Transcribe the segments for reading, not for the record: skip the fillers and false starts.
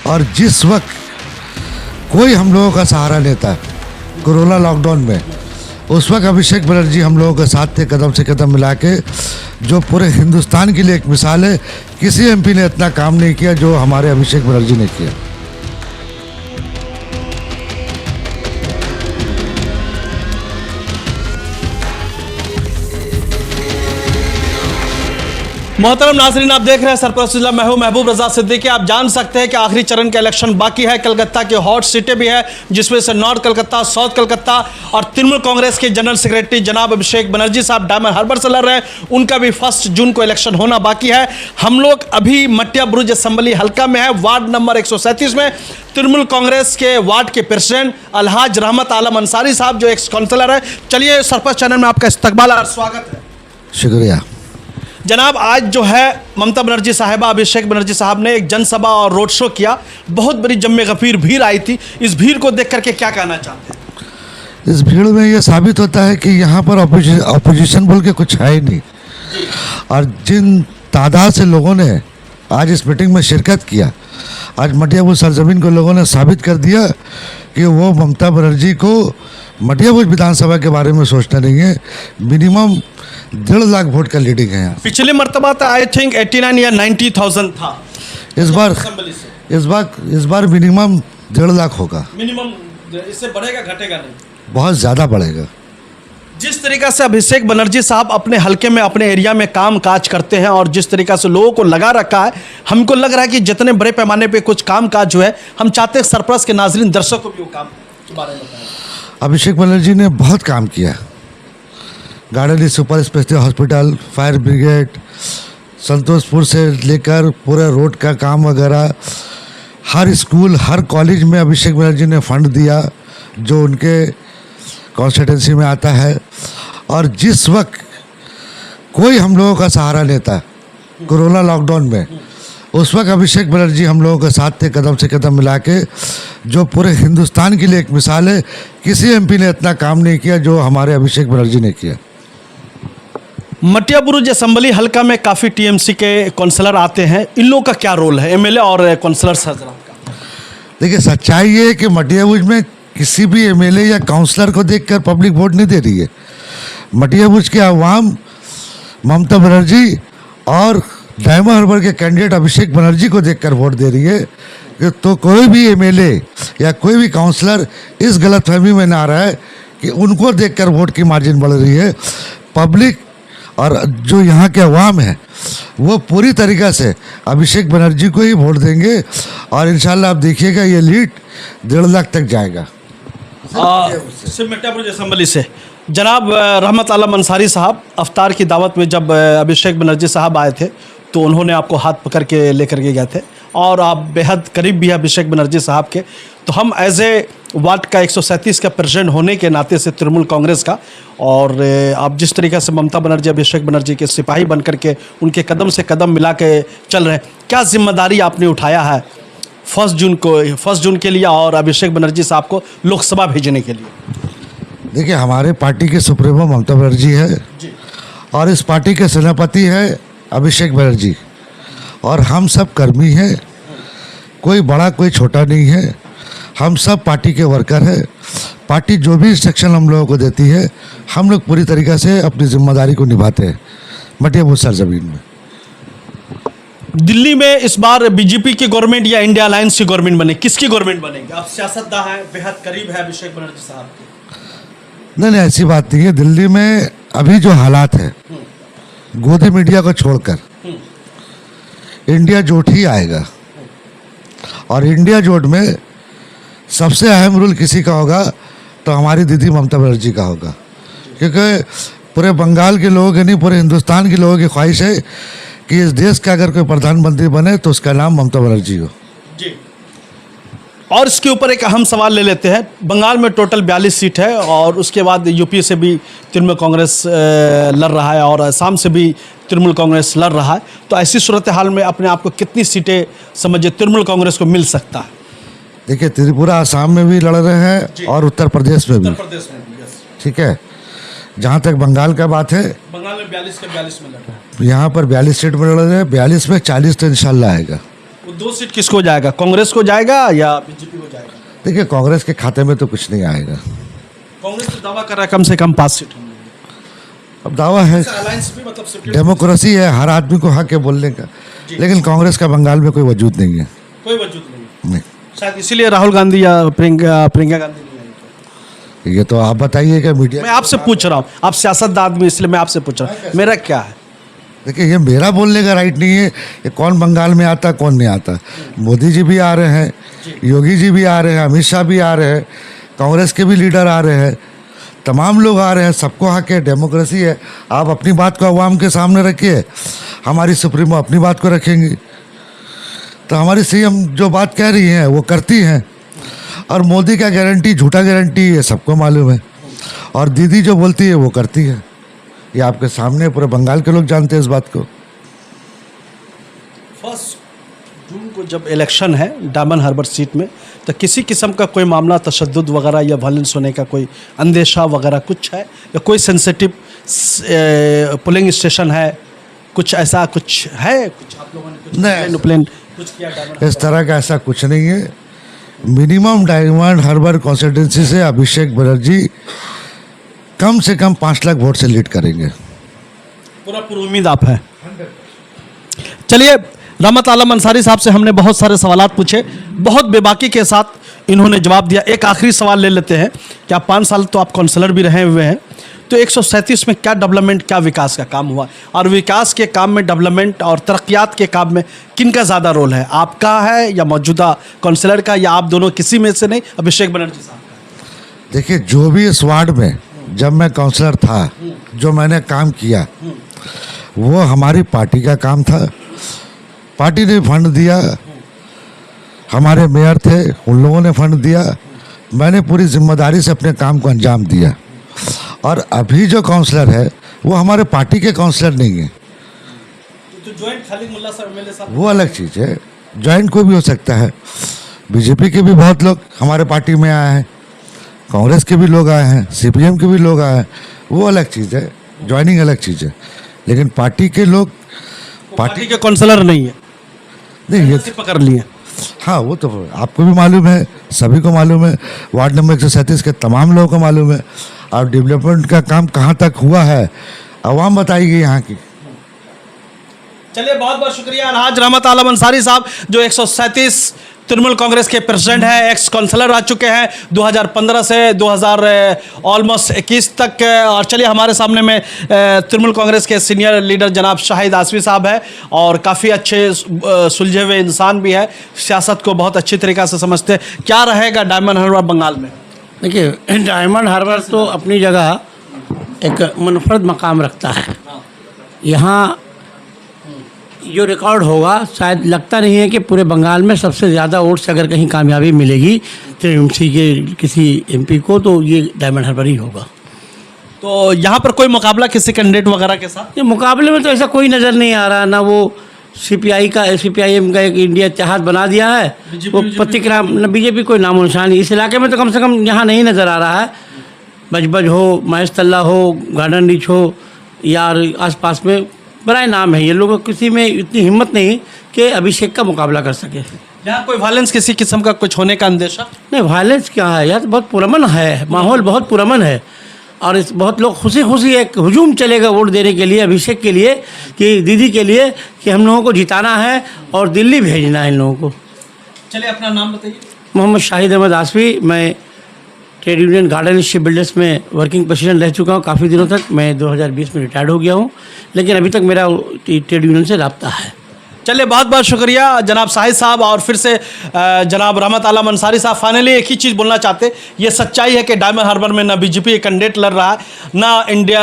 और जिस वक्त कोई हम लोगों का सहारा नहीं था कोरोना लॉकडाउन में, उस वक्त अभिषेक बनर्जी हम लोगों के साथ थे, कदम से कदम मिला के, जो पूरे हिंदुस्तान के लिए एक मिसाल है। किसी एमपी ने इतना काम नहीं किया जो हमारे अभिषेक बनर्जी ने किया। मोहतरम नाजरीन, आप देख रहे हैं सरपरस्त जिला। मैं हूं महबूब रजा सिद्दीकी। आप जान सकते हैं कि आखिरी चरण का इलेक्शन बाकी है। कलकत्ता की हॉट सीटें भी है, जिसमें से नॉर्थ कलकत्ता, साउथ कलकत्ता, और तृणमूल कांग्रेस के जनरल सेक्रेटरी जनाब अभिषेक बनर्जी साहब डायमंड हार्बर से लड़ रहे हैं। उनका भी 1 जून को इलेक्शन होना बाकी है। हम लोग अभी मटिया बुरुज असेंबली हल्का में है, वार्ड नंबर 137 में। तृणमूल कांग्रेस के वार्ड के प्रेसिडेंट अलहाज रहमत आलम अंसारी साहब, जो एक्स काउंसलर है। चलिए, सरपरस्त चैनल में आपका इस्तकबाल और स्वागत है। शुक्रिया जनाब, आज जो है ममता बनर्जी साहिबा, अभिषेक बनर्जी साहब ने एक जनसभा और रोड शो किया। बहुत बड़ी जम्मे गफीर भीड़ आई थी। इस भीड़ को देख करके क्या कहना चाहते हैं? इस भीड़ में ये साबित होता है कि यहाँ पर ऑपोजिशन बोल के कुछ है ही नहीं। और जिन तादाद से लोगों ने आज इस मीटिंग में शिरकत किया, आज मटियाबुरुज सरजमीन को लोगों ने साबित कर दिया कि वो ममता बनर्जी को मटियाबुरुज विधानसभा के बारे में सोचना नहीं है। मिनिमम 1.5 लाख वोट का लीडिंग है यहाँ। पिछले मर्तबा था आई थिंक 89 या 90,000 था। इस बार मिनिमम 1.5 लाख होगा। मिनिमम इससे बढ़ेगा, घटेगा नहीं? बहुत ज़्यादा बढ़ेगा। जिस तरीका से अभिषेक बनर्जी साहब अपने हलके में, अपने एरिया में काम काज करते हैं, और जिस तरीका से लोगों को लगा रखा है, हमको लग रहा है कि जितने बड़े पैमाने पे कुछ काम काज जो है, हम चाहते हैं सरपरस्त के नाजरीन दर्शक को भी वो काम के बारे में बताएं। अभिषेक बनर्जी ने बहुत काम किया। Garden super speciality hospital, fire brigade, Santoshpur से लेकर पूरे रोड का काम वगैरह, हर स्कूल, हर कॉलेज में अभिषेक बनर्जी ने फंड दिया जो उनके कॉन्स्टिट्यूंसी में आता है। और जिस वक्त कोई हम लोगों का सहारा नहीं था कोरोना लॉकडाउन में, उस वक्त अभिषेक बनर्जी हम लोगों के साथ थे, कदम से कदम मिला के, जो पूरे हिंदुस्तान के लिए एक मिसाल है। किसी एमपी ने इतना काम नहीं किया जो हमारे अभिषेक बनर्जी ने किया। मटिया बुरुज असेंबली हल्का में काफ़ी टीएमसी के काउंसलर आते हैं। इन लोगों का क्या रोल है, एमएलए और काउंसलर का? देखिए, सच्चाई ये है कि मटिया बुरुज में किसी भी एमएलए या काउंसलर को देखकर पब्लिक वोट नहीं दे रही है। मटिया बुरुज के अवाम ममता बनर्जी और डायमंड हार्बर के कैंडिडेट अभिषेक बनर्जी को देखकर वोट दे रही है। तो कोई भी एमएलए या कोई भी काउंसलर इस गलतफहमी में ना रहा है कि उनको देखकर वोट की मार्जिन बढ़ रही है। पब्लिक और जो यहाँ के अवाम है वो पूरी तरीक़ा से अभिषेक बनर्जी को ही वोट देंगे, और इंशाल्लाह आप देखिएगा ये लीड 1.5 लाख तक जाएगा। मटिया बुरुज असेंबली से जनाब रहमत आलम अंसारी साहब, अफ्तार की दावत में जब अभिषेक बनर्जी साहब आए थे तो उन्होंने आपको हाथ पकड़ के लेकर के गए थे, और आप बेहद करीब भी हैं अभिषेक बनर्जी साहब के। तो हम एज ए वार्ड का 137 का प्रेसिडेंट होने के नाते से तृणमूल कांग्रेस का, और आप जिस तरीके से ममता बनर्जी अभिषेक बनर्जी के सिपाही बन करके उनके कदम से कदम मिला के चल रहे हैं, क्या जिम्मेदारी आपने उठाया है 1 जून के लिए और अभिषेक बनर्जी साहब को लोकसभा भेजने के लिए? देखिए, हमारे पार्टी के सुप्रीमो ममता बनर्जी है जी, और इस पार्टी के सेनापति है अभिषेक बनर्जी, और हम सब कर्मी हैं। कोई बड़ा कोई छोटा नहीं है, हम सब पार्टी के वर्कर हैं। पार्टी जो भी इंस्ट्रक्शन हम लोगों को देती है, हम लोग पूरी तरीक़े से अपनी जिम्मेदारी को निभाते हैं मटिया बुरुज सरजमीन में। दिल्ली में इस बार बीजेपी की गवर्नमेंट या इंडिया अलायंस की गवर्नमेंट बने, किसकी गवर्नमेंट बनेगी? आप सियासतदान हैं, बेहद करीब है अभिषेक बनर्जी साहब के। नहीं, ऐसी बात नहीं है। दिल्ली में अभी जो हालात है, गोदी मीडिया को छोड़कर इंडिया जोट ही आएगा, और इंडिया जोट में सबसे अहम रोल किसी का होगा तो हमारी दीदी ममता बनर्जी का होगा, क्योंकि पूरे बंगाल के लोगों की नहीं, पूरे हिंदुस्तान के लोगों की ख्वाहिश है कि इस देश का अगर कोई प्रधानमंत्री बने तो उसका नाम ममता बनर्जी हो जी। और इसके ऊपर एक अहम सवाल ले लेते हैं। बंगाल में टोटल 42 सीट है, और उसके बाद यूपी से भी तृणमूल कांग्रेस लड़ रहा है, और असम से भी तृणमूल कांग्रेस लड़ रहा है। तो ऐसी सूरत हाल में अपने आप को कितनी सीटें समझिए तृणमूल कांग्रेस को मिल सकता है? देखिए, त्रिपुरा असम में भी लड़ रहे हैं और उत्तर प्रदेश में भी। ठीक है, जहाँ तक बंगाल का बात है, बंगाल में 42 के 42 में लड़ रहे हैं। यहाँ पर 42 सीट में लड़ रहे हैं। 42 में 40 तो इंशाल्लाह आएगा। वो 2 सीट किसको जाएगा, कांग्रेस को जाएगा या बीजेपी को जाएगा? देखिए, कांग्रेस के खाते में तो कुछ नहीं आएगा। कांग्रेस तो दावा कर रहा है कम से कम 5 सीट होंगे। अब दावा है, अलायंस भी मतलब सिर्फ डेमोक्रेसी है, हर आदमी को हक है बोलने का, लेकिन कांग्रेस का बंगाल में कोई वजूद नहीं है। कोई वजूद नहीं। नहीं, शायद इसीलिए राहुल गांधी या प्रियंका गांधी नहीं आई। ये तो आप बताइए कि मीडिया। मैं आपसे पूछ रहा हूँ, आप सियासतदान आदमी, इसलिए मैं आपसे पूछ रहा हूँ, मेरा क्या है? देखिए, ये मेरा बोलने का राइट नहीं है कि कौन बंगाल में आता कौन नहीं आता। मोदी जी भी आ रहे हैं, योगी जी भी आ रहे हैं, अमित शाह भी आ रहे हैं, कांग्रेस के भी लीडर आ रहे हैं, तमाम लोग आ रहे हैं, सबको हक है, डेमोक्रेसी है। आप अपनी बात को अवाम के सामने रखिए, हमारी सुप्रीमो अपनी बात को रखेंगी। तो हमारी सीएम जो बात कह रही हैं वो करती हैं, और मोदी का गारंटी झूठा गारंटी है, सबको मालूम है। और दीदी जो बोलती है वो करती है, ये आपके सामने पूरे बंगाल के लोग जानते हैं इस बात को। 1 जून को जब इलेक्शन है डायमंड हार्बर सीट में, तो किसी किस्म का कोई मामला तशद्दुद वगैरह या वायलेंस होने का कोई अंदेशा वगैरह कुछ है, या कोई सेंसिटिव पोलिंग स्टेशन है, कुछ ऐसा कुछ है? कुछ आप लोगों ने कुछ नहीं, प्लान कुछ किया डायमंड? इस तरह का ऐसा कुछ नहीं है। मिनिमम डायमंड हार्बर कॉन्स्टिट्यूंसी से अभिषेक बनर्जी कम से कम 5 लाख वोट से लीड करेंगे। पूरा उम्मीद आप है। चलिए, रहमत आलम अंसारी साहब से हमने बहुत सारे सवालात पूछे, बहुत बेबाकी के साथ इन्होंने जवाब दिया। एक आखिरी सवाल ले लेते हैं कि आप 5 साल तो आप काउंसलर भी रहे हुए हैं, तो 137 में क्या डेवलपमेंट, क्या विकास का काम हुआ, और विकास के काम में, डेवलपमेंट और तरक्यात के काम में किन का ज़्यादा रोल है, आपका है या मौजूदा काउंसलर का, या आप दोनों किसी में से नहीं, अभिषेक बनर्जी साहब का? देखिए, जो भी इस वार्ड में जब मैं काउंसलर था, जो मैंने काम किया वो हमारी पार्टी का काम था। पार्टी ने फंड दिया, हमारे मेयर थे, उन लोगों ने फंड दिया, मैंने पूरी जिम्मेदारी से अपने काम को अंजाम दिया। और अभी जो काउंसलर है वो हमारे पार्टी के काउंसलर नहीं है, तो ज्वाइंट खालिद मुल्ला साहब, एमएलए साहब, वो अलग चीज़ है। ज्वाइंट कोई भी हो सकता है, बीजेपी के भी बहुत लोग हमारे पार्टी में आए हैं, कांग्रेस के भी लोग आए हैं, सीपीएम के भी लोग आए हैं, वो अलग चीज़ है, ज्वाइनिंग अलग चीज़ है। लेकिन पार्टी के लोग पार्टी के काउंसलर नहीं है, नहीं, ये पकड़ लिए। हाँ, वो तो आपको भी मालूम है, सभी को मालूम है, वार्ड नंबर 137 के तमाम लोगों को मालूम है। और डेवलपमेंट का काम कहाँ तक हुआ है अवाम बताएगी यहाँ की। चलिए, बहुत बहुत शुक्रिया अलहाज रहमत आलम अंसारी साहब, जो 137 तृणमूल कांग्रेस के प्रेसिडेंट हैं, एक्स काउंसलर रह चुके हैं 2015 से 2021 तक। और चलिए, हमारे सामने में तृणमूल कांग्रेस के सीनियर लीडर जनाब शाहिद आसवी साहब है, और काफ़ी अच्छे सुलझे हुए इंसान भी है, सियासत को बहुत अच्छी तरीक़ा से समझते हैं। क्या रहेगा डायमंड हार्बर बंगाल में? देखिए, डायमंड हार्बर तो अपनी जगह एक मुनफरद मकाम रखता है। यहाँ जो रिकॉर्ड होगा, शायद लगता नहीं है कि पूरे बंगाल में सबसे ज़्यादा वोट से अगर कहीं कामयाबी मिलेगी टीएमसी के किसी एमपी को, तो ये डायमंड हार्बर ही होगा। तो यहाँ पर कोई मुकाबला किसी कैंडिडेट वगैरह के साथ? ये मुकाबले में तो ऐसा कोई नज़र नहीं आ रहा, ना वो सीपीआईएम का एक इंडिया इत्तेहाद बना दिया है, वो प्रतिक्राम, न बीजेपी कोई नामो निशान इस इलाके में तो कम से कम यहाँ नहीं नज़र आ रहा है। बजबज हो, महेश तल्ला हो, गार्डन रिच हो, या आसपास में बड़ा नाम है, ये लोग किसी में इतनी हिम्मत नहीं कि अभिषेक का मुकाबला कर सके। यहाँ कोई वायलेंस किसी किस्म का कुछ होने का अंदेशा? नहीं, वायलेंस क्या है यार, बहुत पुरअमन है, माहौल बहुत पुरअमन है, और इस बहुत लोग खुशी खुशी एक हुजूम चलेगा वोट देने के लिए, अभिषेक के लिए, कि दीदी के लिए, कि हम लोगों को जिताना है और दिल्ली भेजना है इन लोगों को। चलिए, अपना नाम बताइए। मोहम्मद शाहिद अहमद आसवी, मैं trade union garden ship builders में वर्किंग प्रेसिडेंट रह चुका हूँ काफ़ी दिनों तक। मैं 2020 में रिटायर्ड हो गया हूँ, लेकिन अभी तक मेरा ट्रेड यूनियन से रब्ता है। चलिए, बहुत बहुत शुक्रिया जनाब शाहिद साहब, और फिर से जनाब रहमत आलम अंसारी साहब। फाइनली एक ही चीज़ बोलना चाहते, ये सच्चाई है कि डायमंड हार्बर में ना बीजेपी एक कैंडिडेट लड़ रहा है, ना इंडिया,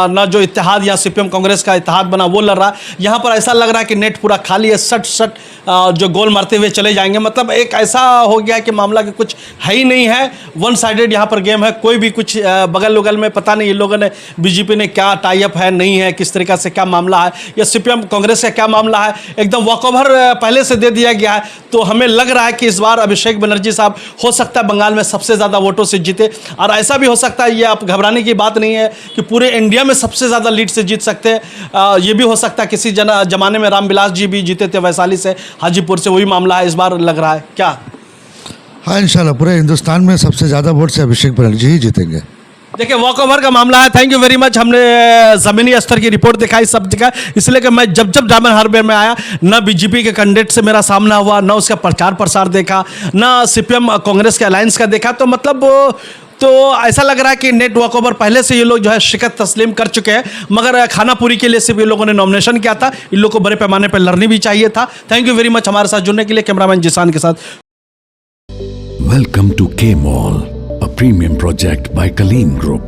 ना जो इत्तेहाद या सीपीएम कांग्रेस का इत्तेहाद बना वो लड़ रहा है। यहाँ पर ऐसा लग रहा है कि नेट पूरा खाली है, सट जो गोल मारते हुए चले जाएंगे। मतलब एक ऐसा हो गया कि मामला कि कुछ है ही नहीं है, वन साइडेड यहाँ पर गेम है। कोई भी कुछ बगल उगल में पता नहीं इन लोगों ने, बीजेपी ने क्या टाई अप है, नहीं है, किस तरीक़ा से क्या मामला है, या सीपीएम कांग्रेस का क्या मामला है, एकदम एकदम वॉकओवर पहले से दे दिया गया है, तो हमें लग रहा है कि इस बार अभिषेक बनर्जी साहब हो सकता है बंगाल में सबसे ज़्यादा वोटों से जीते। और ऐसा भी हो सकता है, ये आप घबराने की बात नहीं है कि पूरे इंडिया में सबसे ज़्यादा लीड से जीत सकते हैं। ये भी हो सकता है किसी जमाने में रामविलास जी भी जीते थे वैशाली से, हाजीपुर से, वही मामला है इस बार लग रहा है क्या? हाँ इंशाल्लाह पूरे हिंदुस्तान में सबसे ज़्यादा वोट से अभिषेक बनर्जी ही जीतेंगे। देखिए वॉकओवर का मामला है। Thank you very much. हमने ज़मीनी स्तर की रिपोर्ट दिखाई, सब दिखा, इसलिए कि मैं जब डायमंड हार्बर में आया, ना बीजेपी के कैंडिडेट से मेरा सामना हुआ, ना उसका प्रचार प्रसार देखा, ना सीपीएम कांग्रेस के अलायंस का देखा, तो मतलब तो ऐसा लग रहा है कि नेट वॉकओवर पहले से ये लोग जो है शिकस्त तस्लीम कर चुके हैं, मगर खानापुरी के लिए सिर्फ ये लोगों ने नॉमिनेशन किया था, इन लोगों को बड़े पैमाने पर लड़नी भी चाहिए था। थैंक यू वेरी मच हमारे साथ जुड़ने के लिए। कैमरामैन जिसान के साथ। Welcome to K-Mall, a premium project by Kaleem Group.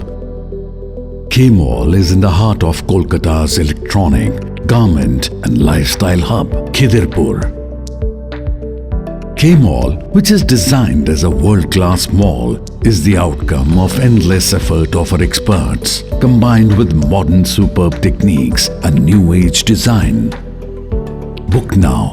K-Mall is in the heart of Kolkata's electronic, garment and lifestyle hub, Khidirpur. K-Mall, which is designed as a world-class mall, is the outcome of endless effort of our experts, combined with modern superb techniques and new age design. Book now